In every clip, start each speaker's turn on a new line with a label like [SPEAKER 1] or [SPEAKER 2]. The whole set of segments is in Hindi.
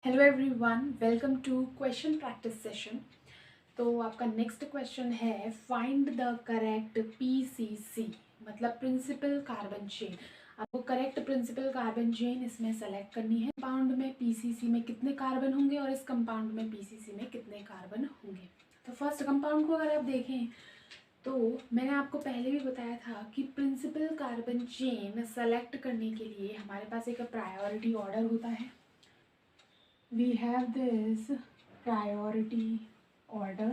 [SPEAKER 1] Hello everyone, welcome to question practice session. तो आपका नेक्स्ट क्वेश्चन है फाइंड द करेक्ट पीसीसी, मतलब प्रिंसिपल कार्बन चेन। आपको करेक्ट प्रिंसिपल कार्बन चेन इसमें सेलेक्ट करनी है। कंपाउंड में पीसीसी में कितने कार्बन होंगे और इस कंपाउंड में पीसीसी में कितने कार्बन होंगे। तो फर्स्ट कंपाउंड को अगर आप देखें तो मैंने आपको पहले भी बताया था कि प्रिंसिपल कार्बन चेन सेलेक्ट करने के लिए हमारे पास एक प्रायोरिटी ऑर्डर होता है। We have this priority order।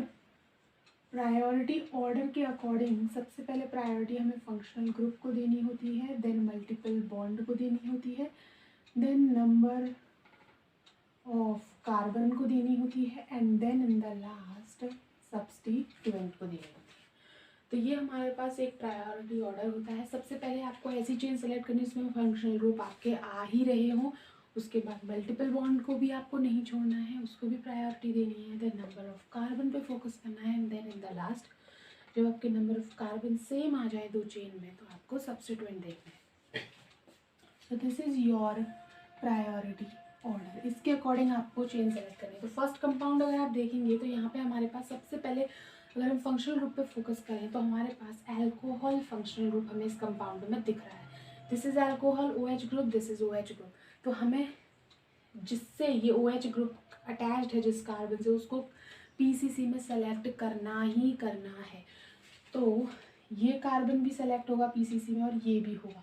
[SPEAKER 1] Priority order के अकॉर्डिंग सबसे पहले प्रायोरिटी हमें फंक्शनल ग्रुप को देनी होती है, देन मल्टीपल बॉन्ड को देनी होती है, देन नंबर ऑफ कार्बन को देनी होती है, and then in the last substituent को देनी होती है। तो ये हमारे पास एक प्रायोरिटी ऑर्डर होता है। सबसे पहले आपको ऐसी चेन सेलेक्ट करनी जिसमें फंक्शनल ग्रुप आपके आ ही रहे हों। उसके बाद मल्टीपल बॉन्ड को भी आपको नहीं छोड़ना है, उसको भी प्रायोरिटी देनी है। देन नंबर ऑफ कार्बन पे फोकस करना है, and then in the last जब आपके नंबर ऑफ कार्बन सेम आ जाए दो चेन में तो आपको सब्स्टिट्यूएंट देखना है। So this is your priority order. इसके अकॉर्डिंग आपको चेन सेलेक्ट करनी है। तो फर्स्ट कंपाउंड अगर आप देखेंगे तो यहाँ पे हमारे पास सबसे पहले अगर हम फंक्शनल ग्रुप पे फोकस करें तो हमारे पास अल्कोहल फंक्शनल ग्रुप हमें इस कंपाउंड में दिख रहा है। This is alcohol OH group, this is OH group. तो हमें जिससे ये OH ग्रुप अटैच्ड है जिस कार्बन से, उसको पीसीसी में सेलेक्ट करना ही करना है। तो ये कार्बन भी सेलेक्ट होगा पीसीसी में और ये भी होगा।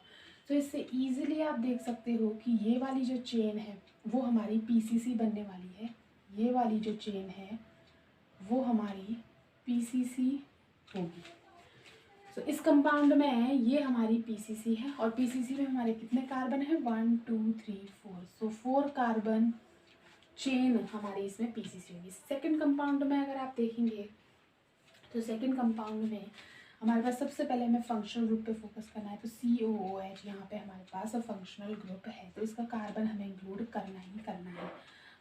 [SPEAKER 1] तो इससे इजीली आप देख सकते हो कि ये वाली जो चेन है वो हमारी पीसीसी बनने वाली है, ये वाली जो चेन है वो हमारी पीसीसी होगी। तो इस कंपाउंड में ये हमारी पीसीसी है और पीसीसी में हमारे कितने कार्बन है, 1 2 3 4। सो 4 कार्बन चेन हमारी इसमें पीसीसी होगी। सेकंड कंपाउंड में अगर आप देखेंगे तो सेकंड कंपाउंड में हमारे पास सबसे पहले हमें फंक्शनल ग्रुप पे फोकस करना है। तो COOH यहाँ पे हमारे पास फंक्शनल ग्रुप है, तो इसका कार्बन हमें इंक्लूड करना ही करना है।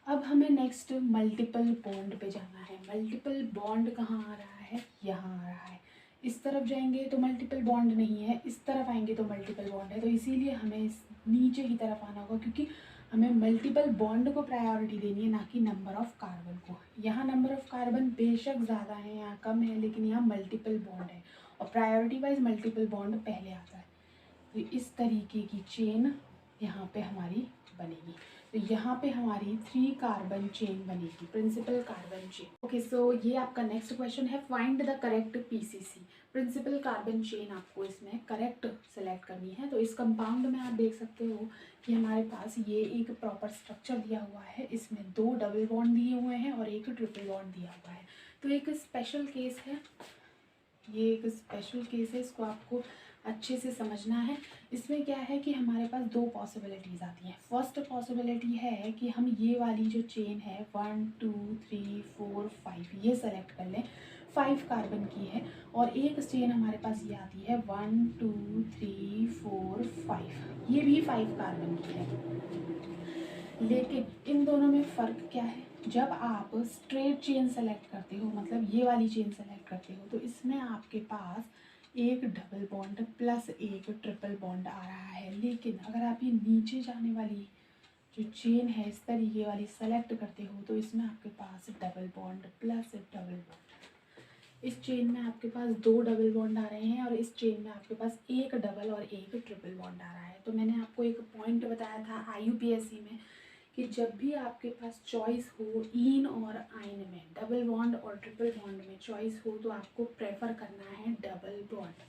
[SPEAKER 1] अब हमें नेक्स्ट मल्टीपल बॉन्ड पे जाना है। मल्टीपल बॉन्ड कहाँ आ रहा है, यहाँ आ रहा है। इस तरफ जाएंगे तो मल्टीपल बॉन्ड नहीं है, इस तरफ आएंगे तो मल्टीपल बॉन्ड है। तो इसीलिए हमें इस नीचे की तरफ आना होगा, क्योंकि हमें मल्टीपल बॉन्ड को प्रायोरिटी देनी है, ना कि नंबर ऑफ कार्बन को। यहाँ नंबर ऑफ कार्बन बेशक ज़्यादा है, यहाँ कम है, लेकिन यहाँ मल्टीपल बॉन्ड है और प्रायोरिटी वाइज मल्टीपल बॉन्ड पहले आता है। तो इस तरीके की चेन यहाँ पे हमारी बनेगी। तो यहाँ पे हमारी 3 कार्बन चेन बनेगी, principal carbon chain. Okay, so ये आपका नेक्स्ट क्वेश्चन है find the correct PCC. Principal carbon chain आपको इसमें करेक्ट सेलेक्ट करनी है। तो इस कंपाउंड में आप देख सकते हो कि हमारे पास ये एक प्रॉपर स्ट्रक्चर दिया हुआ है। इसमें 2 डबल बॉन्ड दिए हुए हैं और एक ट्रिपल बॉन्ड दिया हुआ है। तो एक स्पेशल केस है, ये एक स्पेशल केस है, इसको आपको अच्छे से समझना है। इसमें क्या है कि हमारे पास 2 पॉसिबिलिटीज़ आती हैं। फर्स्ट पॉसिबिलिटी है कि हम ये वाली जो चेन है 1 2 3 4 5 ये सेलेक्ट कर लें, 5 कार्बन की है। और एक चेन हमारे पास ये आती है 1 2 3 4 5, ये भी 5 कार्बन की है। लेकिन इन दोनों में फ़र्क क्या है, जब आप स्ट्रेट चेन सेलेक्ट करते हो, मतलब ये वाली चेन सेलेक्ट करते हो, तो इसमें आपके पास एक डबल बॉन्ड प्लस एक ट्रिपल बॉन्ड आ रहा है। लेकिन अगर आप ये नीचे जाने वाली जो चेन है इस तरीके वाली सेलेक्ट करते हो तो इसमें आपके पास double bond plus double bond, इस चेन में आपके पास 2 डबल बॉन्ड आ रहे हैं और इस चेन में आपके पास एक डबल और एक ट्रिपल बॉन्ड आ रहा है। तो मैंने आपको एक पॉइंट बताया था IUPAC में कि जब भी आपके पास चॉइस हो इन और आइन में, डबल बॉन्ड और ट्रिपल बॉन्ड में चॉइस हो, तो आपको प्रेफर करना है डबल बॉन्ड।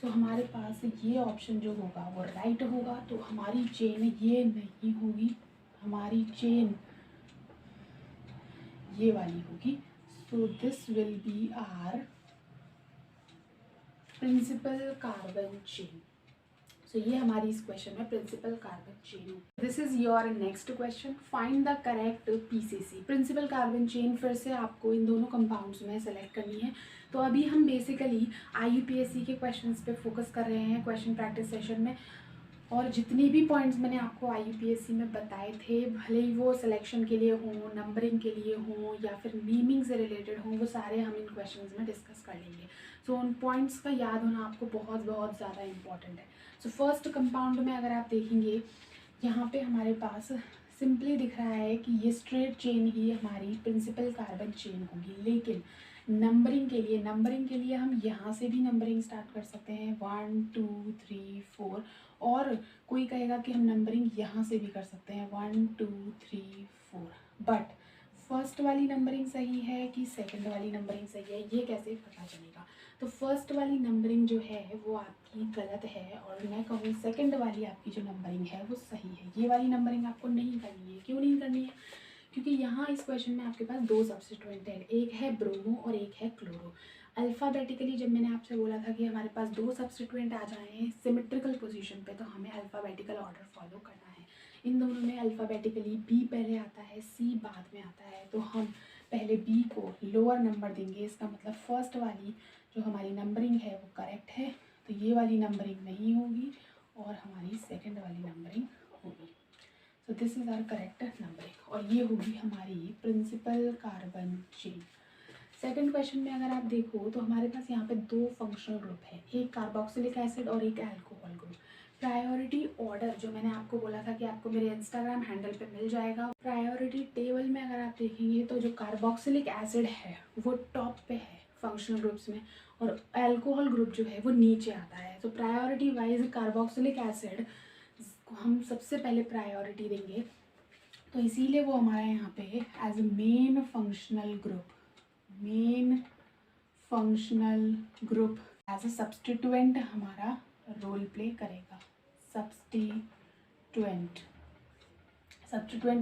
[SPEAKER 1] तो हमारे पास ये ऑप्शन जो होगा वो राइट होगा। तो हमारी चेन ये नहीं होगी, हमारी चेन ये वाली होगी। So this will be our principal carbon chain. So ये हमारी इस क्वेश्चन में principal carbon chain. This is your next question, find the correct PCC. Principal carbon chain फिर से आपको इन दोनों कंपाउंड्स में सेलेक्ट करनी है। तो अभी हम बेसिकली IUPAC के क्वेश्चंस पे फोकस कर रहे हैं क्वेश्चन प्रैक्टिस सेशन में, और जितने भी पॉइंट्स मैंने आपको IUPAC में बताए थे, भले ही वो सिलेक्शन के लिए हों, नंबरिंग के लिए हों या फिर नेमिंग से रिलेटेड हों, वो सारे हम इन क्वेश्चंस में डिस्कस कर लेंगे। सो उन पॉइंट्स का याद होना आपको बहुत बहुत ज़्यादा इंपॉर्टेंट है। सो फर्स्ट कंपाउंड में अगर आप देखेंगे यहाँ पे हमारे पास सिंपली दिख रहा है कि ये स्ट्रेट चेन ही हमारी प्रिंसिपल कार्बन चेन होगी, लेकिन नंबरिंग के लिए हम यहाँ से भी नंबरिंग स्टार्ट कर सकते हैं 1 2 3 4, और कोई कहेगा कि हम नंबरिंग यहाँ से भी कर सकते हैं 1 2 3 4, बट फर्स्ट वाली नंबरिंग सही है कि सेकंड वाली नंबरिंग सही है ये कैसे पता चलेगा। तो फर्स्ट वाली नंबरिंग जो है वो आपकी गलत है, और मैं कहूँ सेकंड वाली आपकी जो नंबरिंग है वो सही है। ये वाली नंबरिंग आपको नहीं करनी है। क्यों नहीं करनी है? क्योंकि यहाँ इस क्वेश्चन में आपके पास दो सब्स्टिट्यूएंट है, एक है ब्रोमो और एक है क्लोरो। अल्फ़ाबेटिकली जब मैंने आपसे बोला था कि हमारे पास दो सब्स्टिट्यूएंट आ जाएँ सिमेट्रिकल पोजीशन पे, तो हमें अल्फ़ाबेटिकल ऑर्डर फॉलो करना है। इन दोनों में अल्फ़ाबेटिकली बी पहले आता है, सी बाद में आता है, तो हम पहले बी को लोअर नंबर देंगे। इसका मतलब फर्स्ट वाली जो हमारी नंबरिंग है वो करेक्ट है, तो ये वाली नंबरिंग नहीं होगी और हमारी सेकंड वाली नंबरिंग होगी। So this is our correct numbering, और ये होगी हमारी principal carbon chain. Second question में अगर आप देखो तो हमारे पास यहाँ पे दो फंक्शनल ग्रुप है, एक कार्बोक्सिलिक एसिड और एक अल्कोहल ग्रुप। प्रायोरिटी ऑर्डर जो मैंने आपको बोला था कि आपको मेरे इंस्टाग्राम हैंडल पे मिल जाएगा, प्रायोरिटी टेबल में अगर आप देखेंगे तो जो कार्बोक्सिलिक एसिड है वो टॉप पे है फंक्शनल ग्रुप्स में, और अल्कोहल ग्रुप जो है वो नीचे आता है। तो प्रायोरिटी वाइज कार्बोक्सिलिक एसिड को हम सबसे पहले प्रायोरिटी देंगे, तो इसीलिए वो हमारे यहाँ पे as a main functional group as a substituent हमारा रोल प्ले करेगा। सब्स्टिट्यूएंट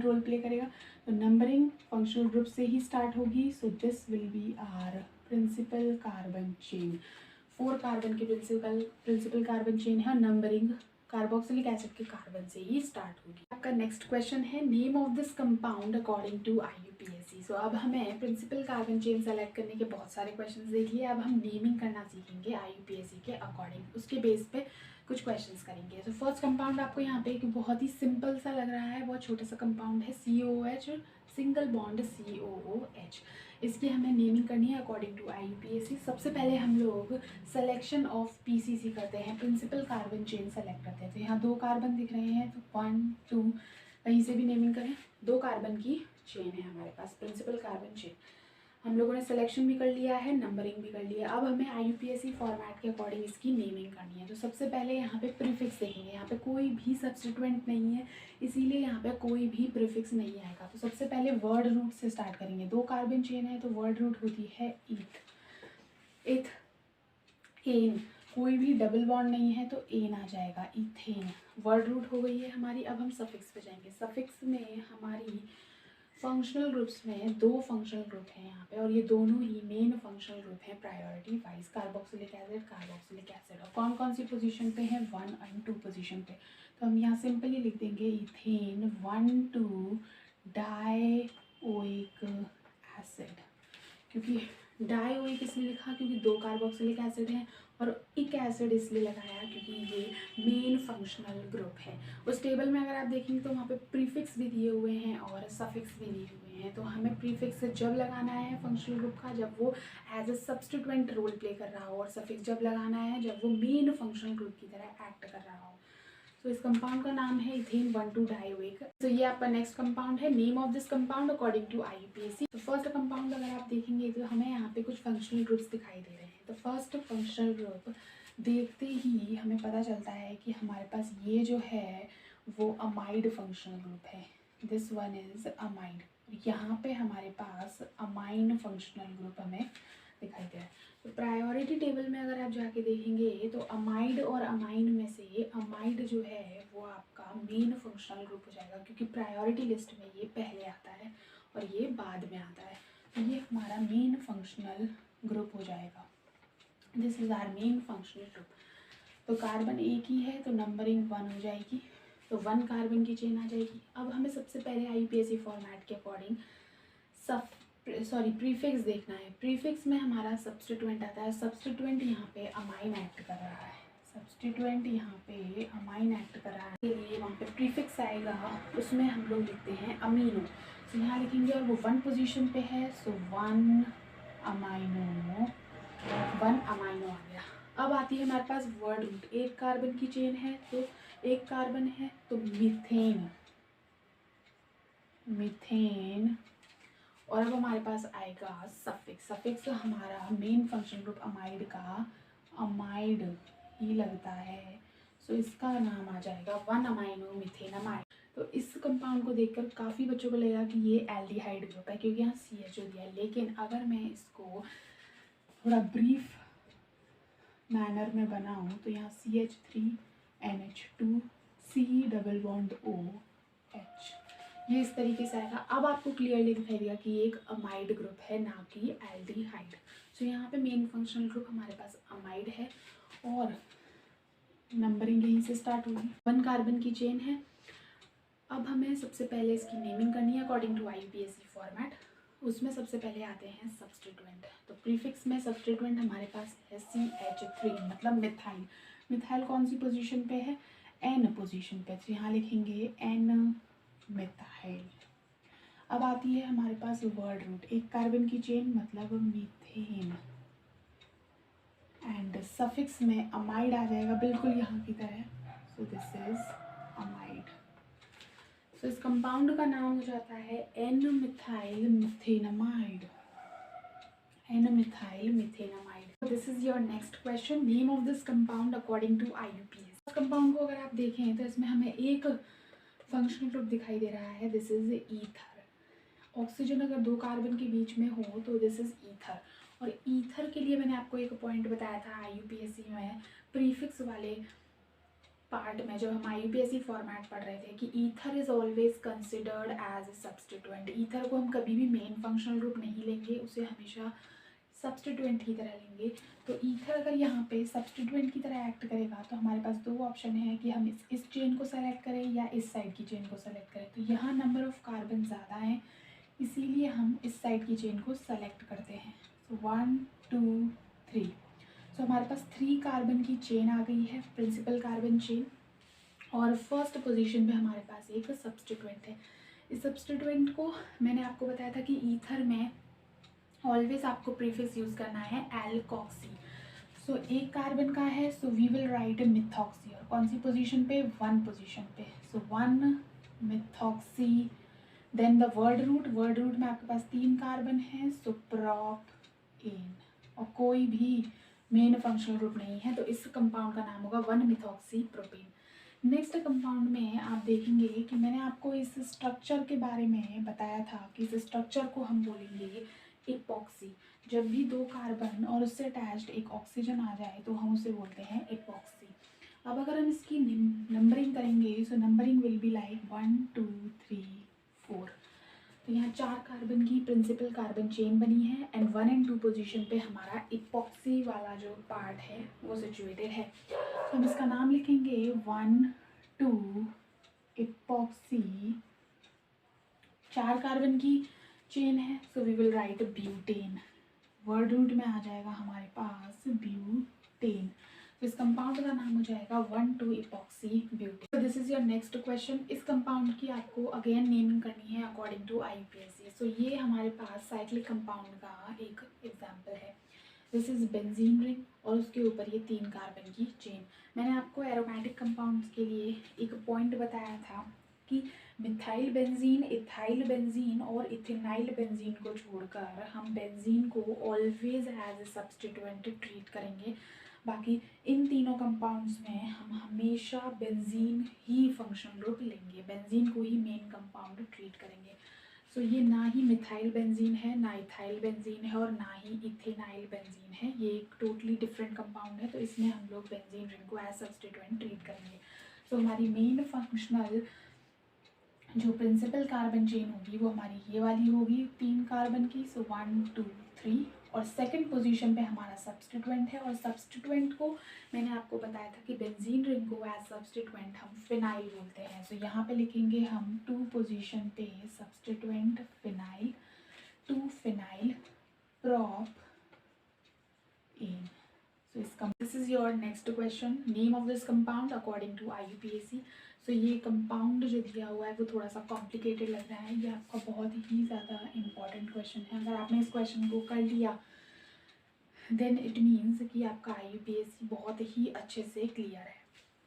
[SPEAKER 1] रोल प्ले करेगा, तो नंबरिंग फंक्शनल ग्रुप से ही स्टार्ट होगी। So this will be our principal carbon chain. 4 carbon की प्रिंसिपल कार्बन चेन है, नंबरिंग कार्बोक्सिलिक एसिड के कार्बन से ही स्टार्ट होगी। आपका नेक्स्ट क्वेश्चन है name of this compound according to IUPAC। सो अब हमें प्रिंसिपल कार्बन चेन सेलेक्ट करने के बहुत सारे क्वेश्चंस देख लिए, अब हम नेमिंग करना सीखेंगे IUPAC के अकॉर्डिंग, उसके बेस पे कुछ क्वेश्चंस करेंगे। तो फर्स्ट कंपाउंड आपको यहाँ पे एक बहुत ही सिंपल सा लग रहा है, बहुत छोटा सा कंपाउंड है COOH, सिंगल बॉन्ड COOH। इसकी हमें नेमिंग करनी है अकॉर्डिंग टू IUPAC। सबसे पहले हम लोग सिलेक्शन ऑफ PCC करते हैं, प्रिंसिपल कार्बन चेन सेलेक्ट करते हैं। तो यहाँ 2 कार्बन दिख रहे हैं, तो 1 2 कहीं से भी नेमिंग करें, 2 कार्बन की चेन है हमारे पास प्रिंसिपल कार्बन चेन। हम लोगों ने सिलेक्शन भी कर लिया है, नंबरिंग भी कर लिया। अब हमें IUPAC फॉर्मेट के अकॉर्डिंग इसकी नेमिंग करनी है। तो सबसे पहले यहाँ पे प्रीफिक्स देखेंगे, यहाँ पे कोई भी सब्स्टिट्यूएंट नहीं है, इसीलिए यहाँ पे कोई भी प्रीफिक्स नहीं आएगा। तो सबसे पहले वर्ड रूट से स्टार्ट करेंगे। 2 कार्बन चेन है तो वर्ड रूट होती है इथ, एन, कोई भी डबल बॉन्ड नहीं है तो एन आ जाएगा, इथेन। वर्ड रूट हो गई है हमारी। अब हम सफिक्स पे जाएंगे। सफिक्स में हमारी फंक्शनल ग्रुप्स में 2 फंक्शनल ग्रुप हैं यहाँ पे, और ये दोनों ही मेन फंक्शनल ग्रुप हैं प्रायोरिटी वाइज, कार्बोक्सिलिक एसिड। और कौन कौन सी पोजीशन पे है? 1 और 2 पोजीशन पे। तो हम यहाँ सिंपली लिख देंगे इथेन 1 2 डाइओइक एसिड। क्योंकि डाइओइक इसलिए लिखा क्योंकि 2 कार्बोक्सिलिक एसिड हैं, और इक एसिड इसलिए लगाया क्योंकि ये मेन फंक्शनल ग्रुप है। उस टेबल में अगर आप देखेंगे तो वहाँ पे प्रीफिक्स भी दिए हुए हैं और सफिक्स भी दिए हुए हैं। तो हमें प्रीफिक्स जब लगाना है फंक्शनल ग्रुप का जब वो as a substituent role play कर रहा हो, और सफिक्स जब लगाना है जब वो मेन फंक्शनल ग्रुप की तरह एक्ट कर रहा हो। तो इस कंपाउंड का नाम है इथेन 1 2 डाइओइक। तो ये आपका नेक्स्ट कंपाउंड है। Name of this compound according to IUPAC। तो फर्स्ट कंपाउंड अगर आप देखेंगे तो हमें यहाँ पे कुछ फंक्शनल ग्रुप्स दिखाई दे रहे हैं। तो फर्स्ट फंक्शनल ग्रुप देखते ही हमें पता चलता है कि हमारे पास ये जो है वो अमाइड फंक्शनल ग्रुप है। This one is amide. यहाँ पे हमारे पास अमाइन फंक्शनल ग्रुप हमें दिखाई दे रहा है। तो प्रायोरिटी टेबल में अगर आप जाके देखेंगे तो अमाइड और अमाइन में से अमाइड जो है वो आपका मेन फंक्शनल ग्रुप हो जाएगा, क्योंकि प्रायोरिटी लिस्ट में ये पहले आता है और ये बाद में आता है। तो ये हमारा मेन फंक्शनल ग्रुप हो जाएगा। This is our main functional group. तो कार्बन एक ही है तो नंबरिंग 1 हो जाएगी, तो 1 कार्बन की चेन आ जाएगी। अब हमें सबसे पहले IUPAC फॉर्मेट के अकॉर्डिंग प्रीफिक्स देखना है। प्रीफिक्स में हमारा सब्स्टिट्यूएंट आता है। सब्स्टिट्यूएंट यहाँ पे अमाइन एक्ट कर रहा है, के लिए वहाँ पे प्रीफिक्स आएगा, उसमें हम लोग लिखते हैं अमीनो। तो यहाँ लिखेंगे और वो 1 पोजीशन पे है, सो 1 अमाइनो आ गया। अब आती है हमारे पास वर्ड रूट। 1 कार्बन की चेन है तो 1 कार्बन है तो मीथेन। मीथेन, और अब हमारे पास आएगा सफिक्स। सफिक्स हमारा मेन फंक्शन ग्रुप अमाइड का अमाइड ही लगता है, सो इसका नाम आ जाएगा 1-अमाइनो मीथेनामाइड। तो इस कंपाउंड को देखकर काफ़ी बच्चों को लगेगा कि ये एल्डिहाइड ग्रुप है क्योंकि यहाँ CHO दिया है, लेकिन अगर मैं इसको थोड़ा ब्रीफ मैनर में बनाऊँ तो यहाँ CH3NH2 C double bond OH, ये इस तरीके से आएगा। अब आपको क्लियरली दिखाई देगा कि ये एक अमाइड ग्रुप है, ना कि एल्डिहाइड। सो यहाँ पे मेन फंक्शनल ग्रुप हमारे पास अमाइड है और नंबरिंग यहीं से स्टार्ट होगी। 1 कार्बन की चेन है। अब हमें सबसे पहले इसकी नेमिंग करनी है अकॉर्डिंग टू IUPAC फॉर्मेट। उसमें सबसे पहले आते हैं सब्सटीट्यूएंट। तो प्रीफिक्स में सब्सटीट्यूएंट हमारे पास है CH3, मतलब मिथाइल। मिथाइल कौन सी पोजीशन पे है? N पोजीशन पे, तो यहाँ लिखेंगे N मिथाइल। अब आती है हमारे पास वर्ड रूट, 1 कार्बन की चेन मतलब मीथेन, एंड सफिक्स में अमाइड आ जाएगा बिल्कुल यहाँ की तरह, so this is amide. So इस कंपाउंड का नाम हो जाता है N methyl methanamide, N methyl methanamide. This is your next question, name of this compound according to IUPAC। Compound को अगर आप देखें तो इसमें हमें एक फंक्शनल ग्रुप दिखाई दे रहा है, दिस इज ईथर। ऑक्सीजन अगर 2 कार्बन के बीच में हो तो दिस इज ईथर। और ईथर के लिए मैंने आपको एक पॉइंट बताया था IUPAC में प्रीफिक्स वाले पार्ट में, जब हम IUPAC फॉर्मेट पढ़ रहे थे, कि ether is always considered as a substituent. Ether को हम कभी भी मेन फंक्शनल ग्रुप नहीं लेंगे, उसे हमेशा सब्सटीट्यूएंट की तरह लेंगे। तो ईथर अगर यहाँ पे सब्सटीट्यूएंट की तरह एक्ट करेगा तो हमारे पास 2 ऑप्शन है कि हम इस चेन को सेलेक्ट करें या इस साइड की चेन को सेलेक्ट करें। तो यहाँ नंबर ऑफ कार्बन ज़्यादा है, इसीलिए हम इस साइड की चेन को सेलेक्ट करते हैं। सो 1 2 3, सो हमारे पास 3 कार्बन की चेन आ गई है, प्रिंसिपल कार्बन चेन, और फर्स्ट पोजीशन पे हमारे पास एक सब्सटीट्यूएंट है। इस सब्सटीट्यूएंट को मैंने आपको बताया था कि ईथर में ऑलवेज आपको प्रीफिक्स यूज़ करना है एल्कोक्सी। सो 1 कार्बन का है, so we will write methoxy, और कौन सी पोजीशन पे? 1 पोजीशन पे, so 1 methoxy. Then the word root, word root में आपके पास 3 कार्बन है, सो प्रोपेन, और कोई भी मेन फंक्शनल ग्रुप नहीं है, तो इस कंपाउंड का नाम होगा 1 मिथॉक्सी प्रोपेन। नेक्स्ट कंपाउंड में आप देखेंगे कि मैंने आपको इस स्ट्रक्चर के बारे में बताया था कि इस स्ट्रक्चर को हम बोलेंगे इपॉक्सी। जब भी 2 कार्बन और उससे अटैच्ड एक ऑक्सीजन आ जाए तो हम उसे बोलते हैं इपॉक्सी। अब अगर हम इसकी नंबरिंग करेंगे, सो नंबरिंग विल बी लाइक 1 2 3 4। तो यहाँ 4 कार्बन की प्रिंसिपल कार्बन चेन बनी है, एंड 1 और 2 पोजीशन पे हमारा इपॉक्सी वाला जो पार्ट है वो सिचुएटेड है। तो हम इसका नाम लिखेंगे 1 2 इपॉक्सी। 4 कार्बन की चेन है, so we will write butane. Word root में आ जाएगा हमारे पास ब्यूटेन। तो इस कंपाउंड का नाम हो जाएगा 1 2 इपॉक्सी ब्यूटेन। तो this is your next question. इस कंपाउंड की आपको अगेन नेमिंग करनी है अकॉर्डिंग टू IUPAC। सो ये हमारे पास साइक्लिक कंपाउंड का एक एग्जाम्पल है, दिस इज बेंजीन रिंग, और उसके ऊपर ये 3 कार्बन की चेन। मैंने आपको एरोमेटिक कंपाउंड्स के लिए एक पॉइंट बताया था कि मिथाइल बेंजीन, इथाइल बेंजीन और इथेनाइल बेंजीन को छोड़कर हम बेंजीन को always as a substituent treat करेंगे। बाकी इन तीनों कंपाउंड्स में हम हमेशा बेंजीन ही फंक्शनल ग्रुप लेंगे, बेंजीन को ही मेन कंपाउंड ट्रीट करेंगे। सो ये ना ही मिथाइल बेंजीन है, ना इथाइल बेंजीन है, और ना ही इथेनाइल बेंजीन है। ये एक टोटली डिफरेंट कंपाउंड है, तो इसमें हम लोग बेंजीन रिंग को एज सब्सटीट्यूएंट ट्रीट करेंगे। सो हमारी मेन फंक्शनल जो प्रिंसिपल कार्बन चेन होगी वो हमारी ये वाली होगी 3 कार्बन की, सो 1 2 3, और सेकंड पोजीशन पे हमारा सब्सटीट्यूएंट है। और सब्सटीट्यूएंट को मैंने आपको बताया था कि बेंजीन रिंग को एज सब्सटीट्यूएंट हम फिनाइल बोलते हैं। सो यहाँ पे लिखेंगे हम 2 पोजीशन पे substituent phenyl, 2 phenyl propene. So इसका this is your next question, name of this compound according to IUPAC। सो ये कंपाउंड जो दिया हुआ है वो थोड़ा सा कॉम्प्लिकेटेड लग रहा है, ये आपका बहुत ही ज़्यादा इम्पॉर्टेंट क्वेश्चन है। अगर आपने इस क्वेश्चन को कर लिया देन इट मीन्स कि आपका IUPAC बहुत ही अच्छे से क्लियर है।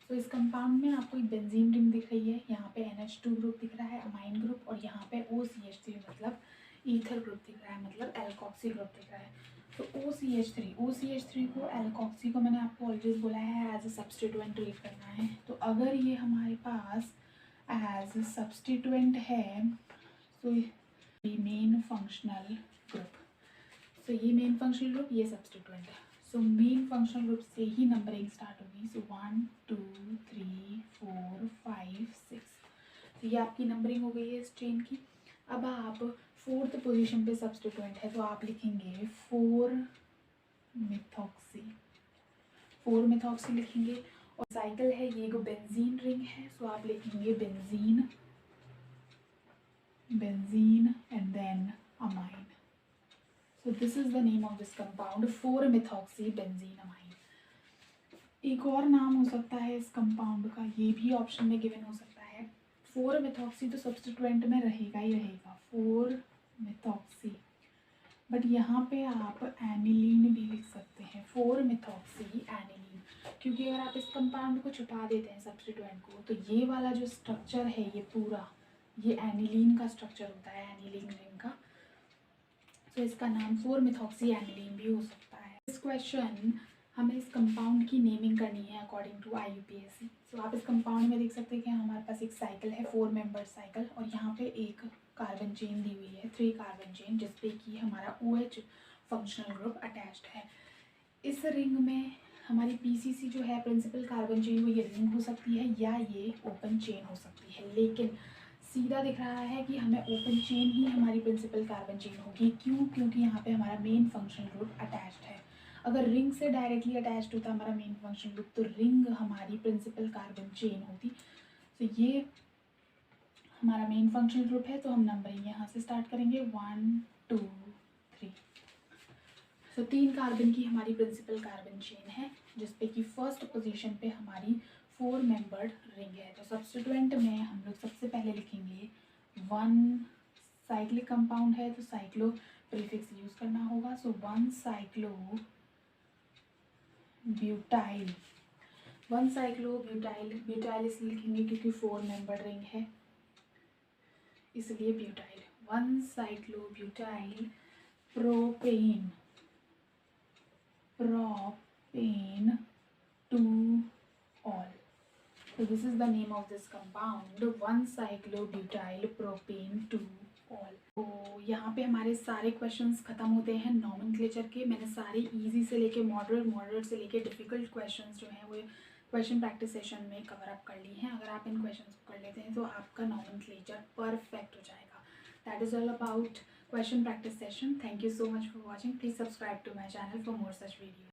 [SPEAKER 1] तो इस कंपाउंड में आपको एक बेंजीन रिंग दिख रही है, यहाँ पे NH2 ग्रुप दिख रहा है, अमाइन ग्रुप, और यहाँ पे OCH3 मतलब ईथर ग्रुप दिख रहा है, मतलब एल्कोक्सी ग्रुप दिख रहा है। तो OCH3 को एल्कोक्सी को मैंने आपको ऑलवेज बोला है एज अ सब्स्टिट्यूएंट ट्रीट करना है। तो अगर ये हमारे पास एज अ सब्स्टिट्यूएंट है तो ये मेन फंक्शनल ग्रुप, सो ये मेन फंक्शनल ग्रुप, ये सब्स्टिट्यूएंट है। सो मेन फंक्शनल ग्रुप से ही नंबरिंग स्टार्ट होगी। सो 1 2 3 4 5 6, तो ये आपकी नंबरिंग हो गई है इस चेन की। अब आप फोर्थ पोजीशन पे सब्स्टिट्यूएंट है तो आप लिखेंगे 4 मिथॉक्सी लिखेंगे। और साइकिल है, ये को बेंजीन रिंग है, सो आप लिखेंगे benzene and then amine. So this is the name of this compound 4-methoxybenzene-amine। एक और नाम हो सकता है इस कंपाउंड का, ये भी ऑप्शन में गिवन हो सकता है। 4-methoxy तो सब्स्टिट्यूएंट में रहेगा ही रहेगा, 4-methoxy, बट यहाँ पे आप एनिलीन भी लिख सकते हैं, 4-methoxy एनिलीन, क्योंकि अगर आप इस कंपाउंड को छुपा देते हैं सब्स्टिट्यूएंट को तो ये वाला जो स्ट्रक्चर है ये पूरा ये एनिलीन का स्ट्रक्चर होता है, एनिलीन रिंग का। तो इसका नाम 4-methoxy एनिलीन भी हो सकता है। इस क्वेश्चन हमें इस कंपाउंड की नेमिंग करनी है अकॉर्डिंग टू IUPAC। तो आप इस कंपाउंड में देख सकते हैं कि हमारे पास एक साइकिल है, 4 मेंबर साइकिल, और यहाँ पे एक कार्बन चेन दी हुई है, 3 कार्बन चेन, जिसपे कि हमारा OH फंक्शनल ग्रुप अटैच्ड है। इस रिंग में हमारी PCC जो है प्रिंसिपल कार्बन चेन, वो ये रिंग हो सकती है या ये ओपन चेन हो सकती है, लेकिन सीधा दिख रहा है कि हमें ओपन चेन ही हमारी प्रिंसिपल कार्बन चेन होगी। क्यों? क्योंकि यहाँ पे हमारा मेन फंक्शनल ग्रुप अटैच्ड है। अगर रिंग से डायरेक्टली अटैच्ड होता हमारा मेन फंक्शनल ग्रुप तो रिंग हमारी प्रिंसिपल कार्बन चेन होती। तो ये हमारा मेन फंक्शनल ग्रुप है, तो हम नंबरिंग यहाँ से स्टार्ट करेंगे 1 2 3। तो 3 कार्बन की हमारी प्रिंसिपल कार्बन चेन है, जिसपे कि फर्स्ट पोजीशन पे हमारी 4 मेंबर्ड रिंग है। तो सब्स्टिट्यूएंट में हम लोग सबसे पहले लिखेंगे 1 साइक्लिक कंपाउंड है तो साइक्लो प्रीफिक्स यूज करना होगा। सो 1 साइक्लो ब्यूटाइल, ब्यूटाइल इसलिए लिखेंगे क्योंकि 4 मेंबर्ड रिंग है, इसलिए butyl. 1 cyclo butyl propane 2 all। So this is the name of this compound 1-cyclobutyl propane 2 all। तो यहाँ पे हमारे सारे क्वेश्चंस खत्म होते हैं नॉमेनक्लेचर के। मैंने सारे इजी से लेके मॉडरेट से लेके डिफ़िकल्ट क्वेश्चंस जो हैं वो क्वेश्चन प्रैक्टिस सेशन में कवर अप कर ली हैं। अगर आप इन क्वेश्चंस को कर लेते हैं तो आपका नॉमेनक्लेचर परफेक्ट हो जाएगा। That is all about question practice session. Thank you so much for watching. Please subscribe to my channel for more such video.